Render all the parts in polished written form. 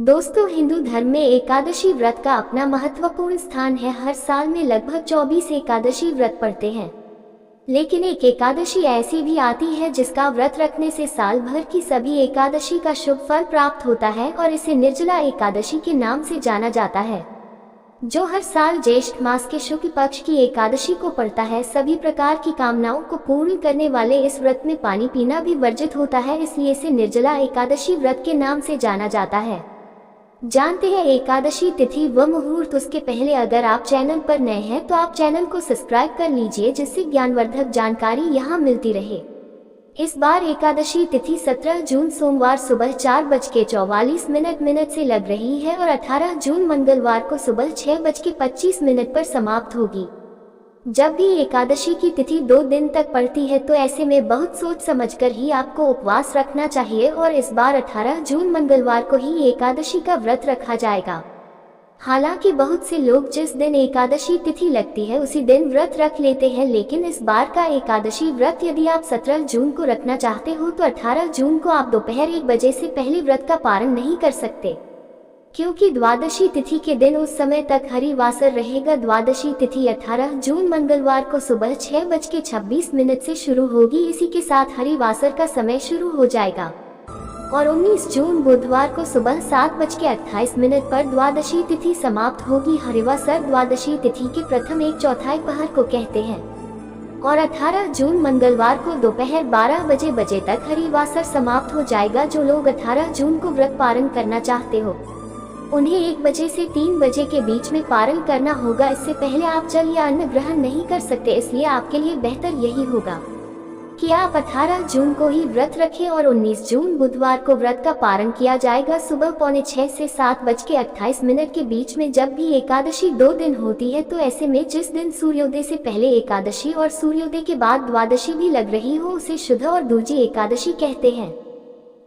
दोस्तों, हिंदू धर्म में एकादशी व्रत का अपना महत्वपूर्ण स्थान है। हर साल में लगभग 24 एकादशी व्रत पड़ते हैं, लेकिन एक एकादशी ऐसी भी आती है जिसका व्रत रखने से साल भर की सभी एकादशी का शुभ फल प्राप्त होता है और इसे निर्जला एकादशी के नाम से जाना जाता है, जो हर साल ज्येष्ठ मास के शुक्ल पक्ष की एकादशी को पड़ता है। सभी प्रकार की कामनाओं को पूर्ण करने वाले इस व्रत में पानी पीना भी वर्जित होता है, इसलिए इसे निर्जला एकादशी व्रत के नाम से जाना जाता है। जानते हैं एकादशी तिथि व मुहूर्त। उसके पहले अगर आप चैनल पर नए हैं तो आप चैनल को सब्सक्राइब कर लीजिए, जिससे ज्ञानवर्धक जानकारी यहाँ मिलती रहे। इस बार एकादशी तिथि 17 जून सोमवार सुबह 4:44 से लग रही है और 18 जून मंगलवार को सुबह 6:25 पर समाप्त होगी। जब भी एकादशी की तिथि 2 दिन तक पड़ती है तो ऐसे में बहुत सोच समझकर ही आपको उपवास रखना चाहिए और इस बार 18 जून मंगलवार को ही एकादशी का व्रत रखा जाएगा। हालांकि बहुत से लोग जिस दिन एकादशी तिथि लगती है उसी दिन व्रत रख लेते हैं, लेकिन इस बार का एकादशी व्रत यदि आप 17 जून को रखना चाहते हो तो 18 जून को आप दोपहर 1 बजे से पहले व्रत का पारण नहीं कर सकते, क्योंकि द्वादशी तिथि के दिन उस समय तक हरिवासर रहेगा। द्वादशी तिथि 18 जून मंगलवार को सुबह 6:26 से शुरू होगी। इसी के साथ हरिवासर का समय शुरू हो जाएगा और 19 जून बुधवार को सुबह 7:28 पर द्वादशी तिथि समाप्त होगी। हरिवासर द्वादशी तिथि के प्रथम 1/4 पहर को कहते हैं और 18 जून मंगलवार को दोपहर 12 बजे तक हरिवासर समाप्त हो जाएगा। जो लोग 18 जून को व्रत पारण करना चाहते हो उन्हें 1 बजे से 3 बजे के बीच में पारण करना होगा। इससे पहले आप जल या अन्न ग्रहण नहीं कर सकते, इसलिए आपके लिए बेहतर यही होगा कि आप 18 जून को ही व्रत रखें और 19 जून बुधवार को व्रत का पारण किया जाएगा सुबह 5:45 से 7:28 के बीच में। जब भी एकादशी 2 दिन होती है तो ऐसे में जिस दिन सूर्योदय से पहले एकादशी और सूर्योदय के बाद द्वादशी भी लग रही हो उसे शुद्ध और दूजी एकादशी कहते हैं।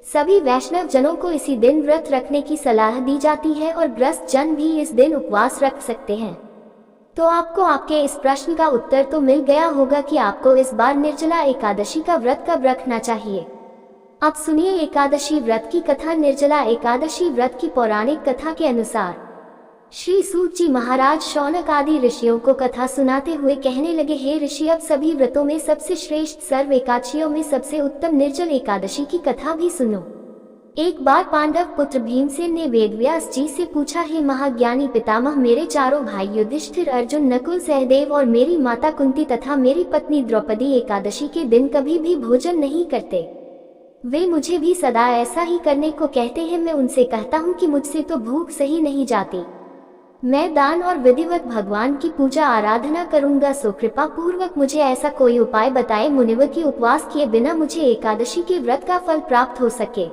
सभी वैष्णव जनों को इसी दिन व्रत रखने की सलाह दी जाती है और ग्रस्त जन भी इस दिन उपवास रख सकते हैं। तो आपको आपके इस प्रश्न का उत्तर तो मिल गया होगा कि आपको इस बार निर्जला एकादशी का व्रत कब रखना चाहिए। अब सुनिए एकादशी व्रत की कथा। निर्जला एकादशी व्रत की पौराणिक कथा के अनुसार श्री सूत जी महाराज शौनक आदि ऋषियों को कथा सुनाते हुए कहने लगे, हे ऋषि, अब सभी व्रतों में सबसे श्रेष्ठ सर्व एकादशियों में सबसे उत्तम निर्जल एकादशी की कथा भी सुनो। एक बार पांडव पुत्र भीमसेन ने वेदव्यास जी से पूछा, हे महाज्ञानी पितामह, मेरे चारों भाई युधिष्ठिर, अर्जुन, नकुल, सहदेव और मेरी माता कुंती तथा मेरी पत्नी द्रौपदी एकादशी के दिन कभी भी भोजन नहीं करते। वे मुझे भी सदा ऐसा ही करने को कहते हैं। मैं उनसे कहता हूँ कि मुझसे तो भूख सही नहीं जाती। मैं दान और विधिवत भगवान की पूजा आराधना करूंगा, सो कृपा पूर्वक मुझे ऐसा कोई उपाय बताए मुनिवर की उपवास किए बिना मुझे एकादशी के व्रत का फल प्राप्त हो सके।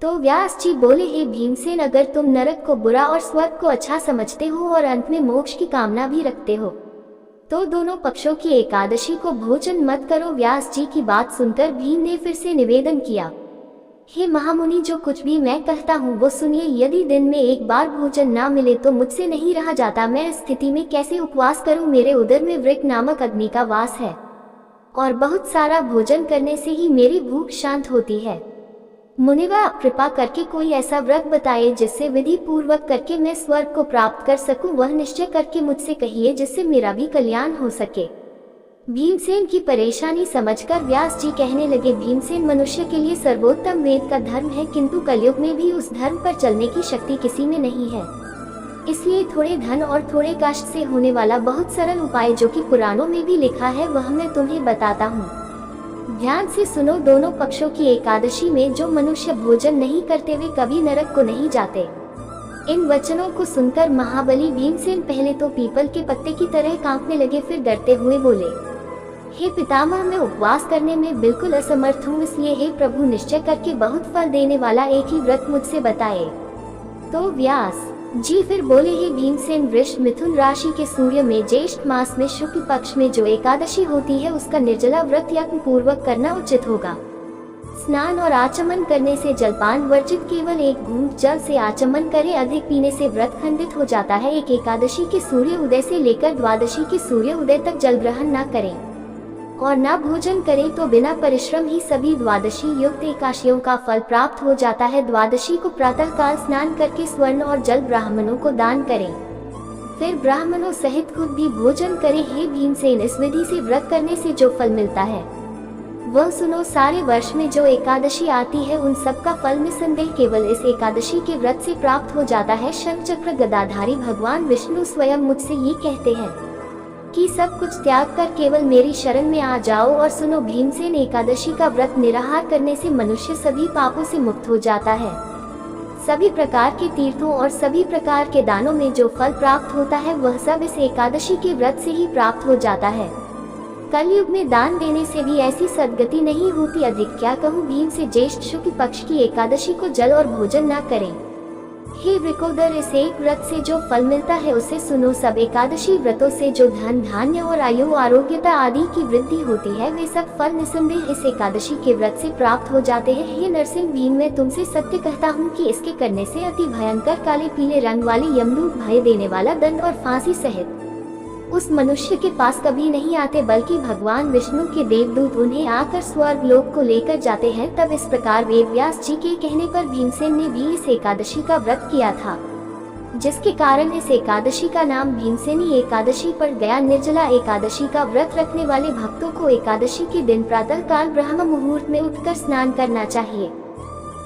तो व्यास जी बोले, हे भीमसेन, अगर तुम नरक को बुरा और स्वर्ग को अच्छा समझते हो और अंत में मोक्ष की कामना भी रखते हो तो दोनों पक्षों की एकादशी को भोजन मत करो। व्यास जी की बात सुनकर भीम ने फिर से निवेदन किया, हे महामुनि, जो कुछ भी मैं कहता हूँ वो सुनिए। यदि दिन में एक बार भोजन ना मिले तो मुझसे नहीं रहा जाता। मैं इस स्थिति में कैसे उपवास करूँ? मेरे उदर में वृक नामक अग्नि का वास है और बहुत सारा भोजन करने से ही मेरी भूख शांत होती है। मुनिवर, आप कृपा करके कोई ऐसा व्रत बताइए जिससे विधि पूर्वक करके मैं स्वर्ग को प्राप्त कर सकूं। वह निश्चय करके मुझसे कहिए जिससे मेरा भी कल्याण हो सके। भीमसेन की परेशानी समझकर व्यास जी कहने लगे, भीमसेन, मनुष्य के लिए सर्वोत्तम वेद का धर्म है, किंतु कलयुग में भी उस धर्म पर चलने की शक्ति किसी में नहीं है। इसलिए थोड़े धन और थोड़े कष्ट से होने वाला बहुत सरल उपाय जो कि पुराणों में भी लिखा है वह मैं तुम्हें बताता हूँ। ध्यान से सुनो। दोनों पक्षों की एकादशी में जो मनुष्य भोजन नहीं करते वे कभी नरक को नहीं जाते। इन वचनों को सुनकर महाबली भीमसेन पहले तो पीपल के पत्ते की तरह कांपने लगे, फिर डरते हुए बोले, हे पितामह, मैं उपवास करने में बिल्कुल असमर्थ हूँ, इसलिए हे प्रभु, निश्चय करके बहुत फल देने वाला एक ही व्रत मुझसे बताए। तो व्यास जी फिर बोले, हे भीमसेन, वृष मिथुन राशि के सूर्य में ज्येष्ठ मास में शुक्ल पक्ष में जो एकादशी होती है उसका निर्जला व्रत यज्ञ पूर्वक करना उचित होगा। स्नान और आचमन करने से जलपान वर्जित, केवल 1 घूंट जल से आचमन करें। अधिक पीने से व्रत खंडित हो जाता है। एक एकादशी के सूर्य उदय से लेकर द्वादशी के सूर्य उदय तक जल ग्रहण न करें। और न भोजन करें तो बिना परिश्रम ही सभी द्वादशी युक्त एकादशियों का फल प्राप्त हो जाता है। द्वादशी को प्रातः काल स्नान करके स्वर्ण और जल ब्राह्मणों को दान करें, फिर ब्राह्मणों सहित खुद भी भोजन करें। हे भीमसेन, इस विधि से व्रत करने से जो फल मिलता है वह सुनो। सारे वर्ष में जो एकादशी आती है उन सब का फल निसंदेह केवल इस एकादशी के व्रत से प्राप्त हो जाता है। शंख चक्र गदाधारी भगवान विष्णु स्वयं मुझसे ये कहते हैं कि सब कुछ त्याग कर केवल मेरी शरण में आ जाओ और सुनो। भीमसेन, एकादशी का व्रत निराहार करने से मनुष्य सभी पापों से मुक्त हो जाता है। सभी प्रकार के तीर्थों और सभी प्रकार के दानों में जो फल प्राप्त होता है वह सब इस एकादशी के व्रत से ही प्राप्त हो जाता है। कलयुग में दान देने से भी ऐसी सद्गति नहीं होती। अधिक क्या कहूँ, भीम से ज्येष्ठ शुक्ल पक्ष की एकादशी को जल और भोजन न करें। हे वृकोदर, इस एक व्रत से जो फल मिलता है उसे सुनो। सब एकादशी व्रतों से जो धन धान्य और आयु आरोग्यता आदि की वृद्धि होती है वे सब फल निसंदेह इस एकादशी के व्रत से प्राप्त हो जाते हैं। हे नरसिंह, भीम मैं तुमसे सत्य कहता हूँ कि इसके करने से अति भयंकर काले पीले रंग वाले यमदूत भय देने वाला दंड और फांसी सहित उस मनुष्य के पास कभी नहीं आते, बल्कि भगवान विष्णु के देवदूत उन्हें आकर स्वर्ग लोक को लेकर जाते हैं। तब इस प्रकार वेदव्यास जी के कहने पर भीमसेन ने भी इस एकादशी का व्रत किया था, जिसके कारण इस एकादशी का नाम भीमसेनी एकादशी पड़ गया। निर्जला एकादशी का व्रत रखने वाले भक्तों को एकादशी के दिन प्रातः काल ब्रह्म मुहूर्त में उठकर स्नान करना चाहिए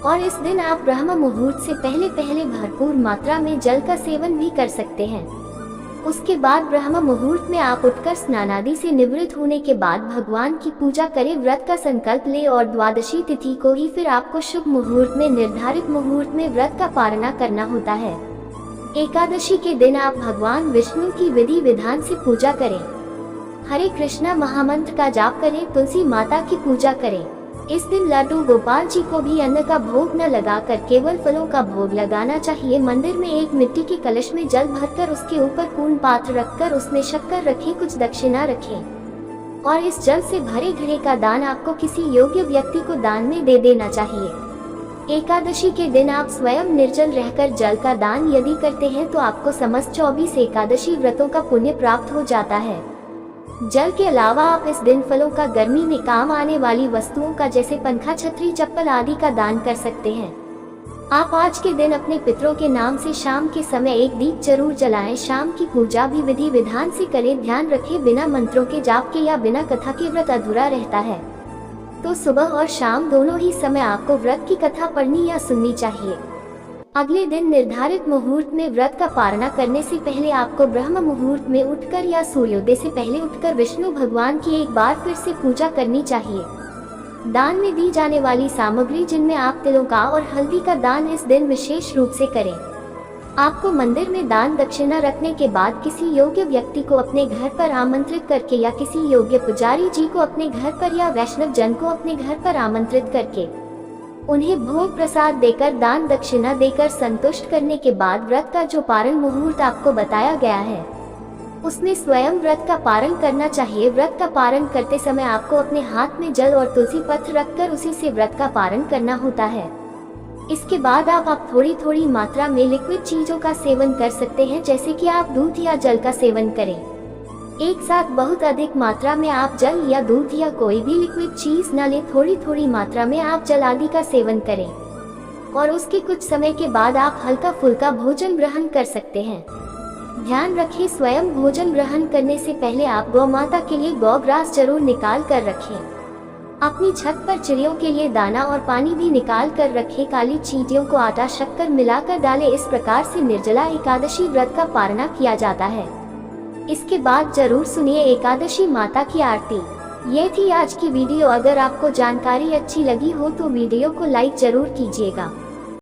और इस दिन आप ब्रह्म मुहूर्त से पहले पहले भरपूर मात्रा में जल का सेवन भी कर सकते हैं। उसके बाद ब्रह्म मुहूर्त में आप उठकर स्नानादि से निवृत्त होने के बाद भगवान की पूजा करें, व्रत का संकल्प ले और द्वादशी तिथि को ही फिर आपको शुभ मुहूर्त में निर्धारित मुहूर्त में व्रत का पालना करना होता है। एकादशी के दिन आप भगवान विष्णु की विधि विधान से पूजा करें, हरे कृष्णा महामंत्र का जाप करें, तुलसी माता की पूजा करें। इस दिन लड्डू गोपाल जी को भी अन्न का भोग न लगाकर केवल फलों का भोग लगाना चाहिए। मंदिर में एक मिट्टी के कलश में जल भरकर उसके ऊपर पूर्ण पात्र रखकर उसमें शक्कर रखें, कुछ दक्षिणा रखें और इस जल से भरे घड़े का दान आपको किसी योग्य व्यक्ति को दान में दे देना चाहिए। एकादशी के दिन आप स्वयं निर्जल रहकर जल का दान यदि करते हैं तो आपको समस्त 24 एकादशी व्रतों का पुण्य प्राप्त हो जाता है। जल के अलावा आप इस दिन फलों का, गर्मी में काम आने वाली वस्तुओं का जैसे पंखा, छतरी, चप्पल आदि का दान कर सकते हैं। आप आज के दिन अपने पितरों के नाम से शाम के समय एक दीप जरूर जलाएं। शाम की पूजा भी विधि विधान से करें। ध्यान रखें, बिना मंत्रों के जाप के या बिना कथा के व्रत अधूरा रहता है, तो सुबह और शाम दोनों ही समय आपको व्रत की कथा पढ़नी या सुननी चाहिए। अगले दिन निर्धारित मुहूर्त में व्रत का पालना करने से पहले आपको ब्रह्म मुहूर्त में उठकर या सूर्योदय से पहले उठकर विष्णु भगवान की एक बार फिर से पूजा करनी चाहिए। दान में दी जाने वाली सामग्री, जिनमें आप तिलों का और हल्दी का दान इस दिन विशेष रूप से करें। आपको मंदिर में दान दक्षिणा रखने के बाद किसी योग्य व्यक्ति को अपने घर पर आमंत्रित करके या किसी योग्य पुजारी जी को अपने घर पर या वैष्णव जन को अपने घर पर आमंत्रित करके उन्हें भोग प्रसाद देकर दान दक्षिणा देकर संतुष्ट करने के बाद व्रत का जो पारण मुहूर्त आपको बताया गया है उसमें स्वयं व्रत का पारण करना चाहिए। व्रत का पारण करते समय आपको अपने हाथ में जल और तुलसी पत्र रखकर उसी से व्रत का पारण करना होता है। इसके बाद आप थोड़ी थोड़ी मात्रा में लिक्विड चीजों का सेवन कर सकते हैं, जैसे कि आप दूध या जल का सेवन करें। एक साथ बहुत अधिक मात्रा में आप जल या दूध या कोई भी लिक्विड चीज न ले, थोड़ी थोड़ी मात्रा में आप जल आदि का सेवन करें और उसके कुछ समय के बाद आप हल्का फुल्का भोजन ग्रहण कर सकते हैं। ध्यान रखें, स्वयं भोजन ग्रहण करने से पहले आप गौ माता के लिए गौ ग्रास जरूर निकाल कर रखें। अपनी छत पर चिड़ियों के लिए दाना और पानी भी निकाल कर रखें। काली चींटियों को आटा शक्कर मिलाकर डालें। इस प्रकार से निर्जला एकादशी व्रत का पालना किया जाता है। इसके बाद जरूर सुनिए एकादशी माता की आरती। ये थी आज की वीडियो। अगर आपको जानकारी अच्छी लगी हो तो वीडियो को लाइक जरूर कीजिएगा।